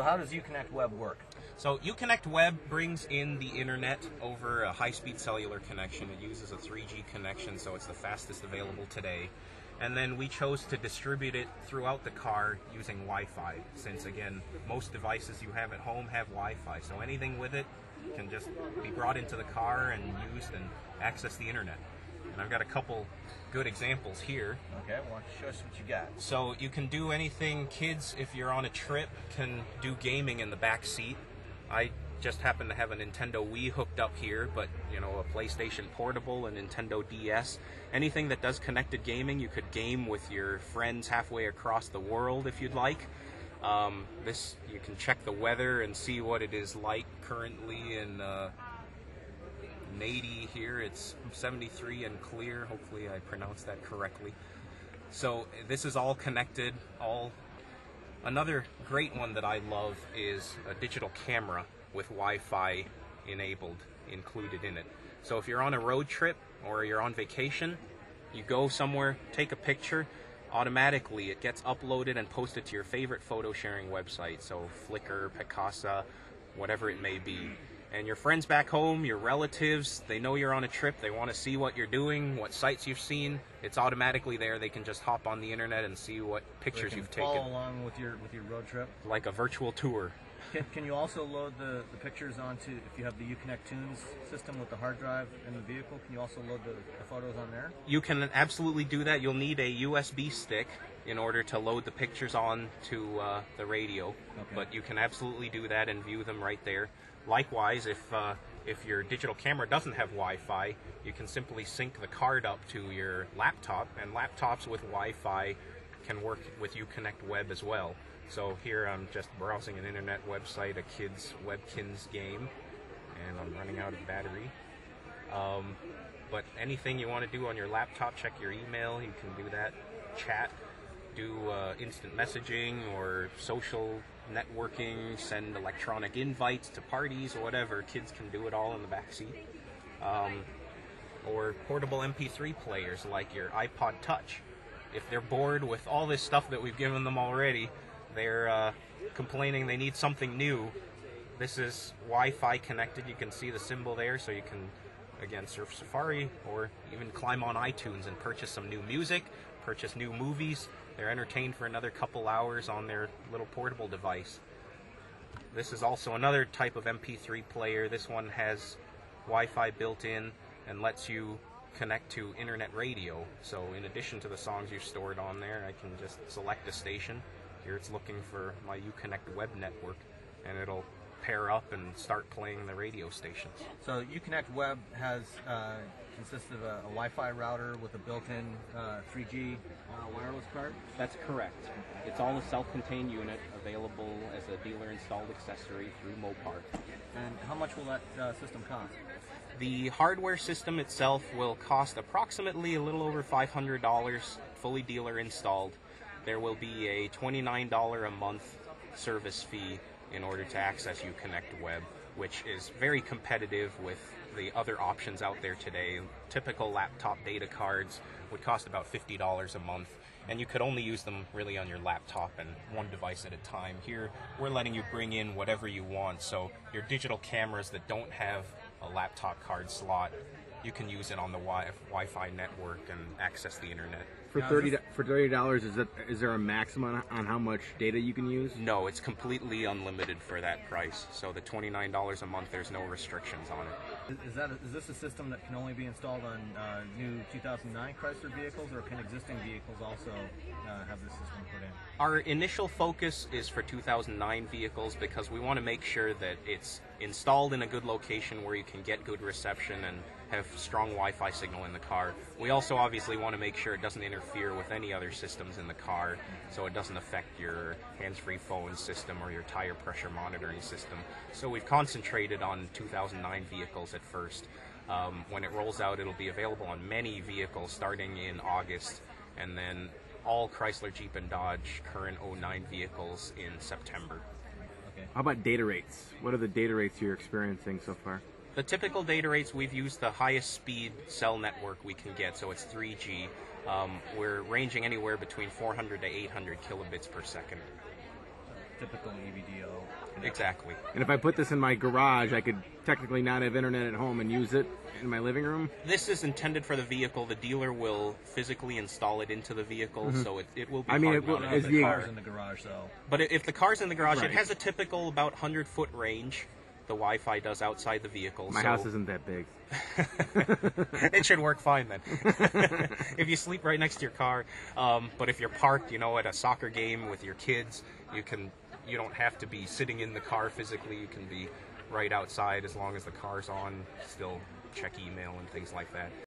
how does U-Connect Web work? So U-Connect Web brings in the internet over a high-speed cellular connection. It uses a 3G connection, so it's the fastest available today. And then we chose to distribute it throughout the car using Wi-Fi, since again, most devices you have at home have Wi-Fi. So anything with it can just be brought into the car and used and access the internet. And I've got a couple good examples here. Okay, well, show us what you got. So you can do anything. Kids, if you're on a trip, can do gaming in the back seat. I just happen to have a Nintendo Wii hooked up here, but you know, a PlayStation Portable, a Nintendo DS, anything that does connected gaming, you could game with your friends halfway across the world if you'd like. This, you can check the weather and see what it is like currently in Nady here. It's 73 and clear. Hopefully I pronounced that correctly. So this is all connected. Another great one that I love is a digital camera with Wi-Fi enabled, included in it. So if you're on a road trip or you're on vacation, you go somewhere, take a picture, automatically it gets uploaded and posted to your favorite photo sharing website, so Flickr, Picasa, whatever it may be. And your friends back home, your relatives, they know you're on a trip, they want to see what you're doing, what sites you've seen. It's automatically there. They can just hop on the internet and see what pictures you've taken. Follow along with your road trip? Like a virtual tour. Can you also load the pictures onto, if you have the U-Connect Tunes system with the hard drive in the vehicle, can you also load the photos on there? You can absolutely do that. You'll need a USB stick in order to load the pictures on to the radio. Okay. But you can absolutely do that and view them right there. Likewise, if your digital camera doesn't have Wi-Fi, you can simply sync the card up to your laptop, and laptops with Wi-Fi can work with U-Connect Web as well. So here I'm just browsing an internet website, a kids Webkins game, and I'm running out of battery. But anything you want to do on your laptop, check your email, you can do that. Chat, do instant messaging or social networking, send electronic invites to parties or whatever. Kids can do it all in the back seat. Or portable MP3 players like your iPod Touch. If they're bored with all this stuff that we've given them already, they're complaining they need something new. This is Wi-Fi connected. You can see the symbol there, so you can, again, surf Safari or even climb on iTunes and purchase some new music, purchase new movies. They're entertained for another couple hours on their little portable device. This is also another type of MP3 player. This one has Wi-Fi built in and lets you connect to internet radio. So in addition to the songs you've stored on there, I can just select a station. Here it's looking for my U-Connect Web network, and it'll pair up and start playing the radio stations. So U-Connect Web consists of a Wi-Fi router with a built-in 3G wireless card? That's correct. It's all a self-contained unit available as a dealer-installed accessory through Mopar. And how much will that system cost? The hardware system itself will cost approximately a little over $500, fully dealer-installed. There will be a $29 a month service fee in order to access U-Connect Web, which is very competitive with the other options out there today. Typical laptop data cards would cost about $50 a month, and you could only use them really on your laptop and one device at a time. Here, we're letting you bring in whatever you want, so your digital cameras that don't have a laptop card slot, you can use it on the Wi-Fi network and access the internet. For $30, is there a maximum on how much data you can use? No, it's completely unlimited for that price. So the $29 a month, there's no restrictions on it. Is this a system that can only be installed on new 2009 Chrysler vehicles, or can existing vehicles also have this system put in? Our initial focus is for 2009 vehicles because we want to make sure that it's installed in a good location where you can get good reception and have strong Wi-Fi signal in the car. We also obviously want to make sure it doesn't interfere with any other systems in the car, so it doesn't affect your hands-free phone system or your tire pressure monitoring system. So we've concentrated on 2009 vehicles at first. When it rolls out, it'll be available on many vehicles starting in August, and then all Chrysler, Jeep, and Dodge current 09 vehicles in September. Okay. How about data rates? What are the data rates you're experiencing so far? The typical data rates, we've used the highest speed cell network we can get, so it's 3G. We're ranging anywhere between 400 to 800 kilobits per second. typical EVDO. Exactly. And if I put this in my garage, I could technically not have internet at home and use it in my living room? This is intended for the vehicle. The dealer will physically install it into the vehicle, so it will be I mean, hard it will- mounted. is The the- car's in the garage, though. But if the car's in the garage, Right. it has a typical about 100-foot range. The Wi-Fi does outside the vehicle. My so house isn't that big. it should work fine then. If you sleep right next to your car, but if you're parked, at a soccer game with your kids, you don't have to be sitting in the car physically. You can be right outside as long as the car's on. Still check email and things like that.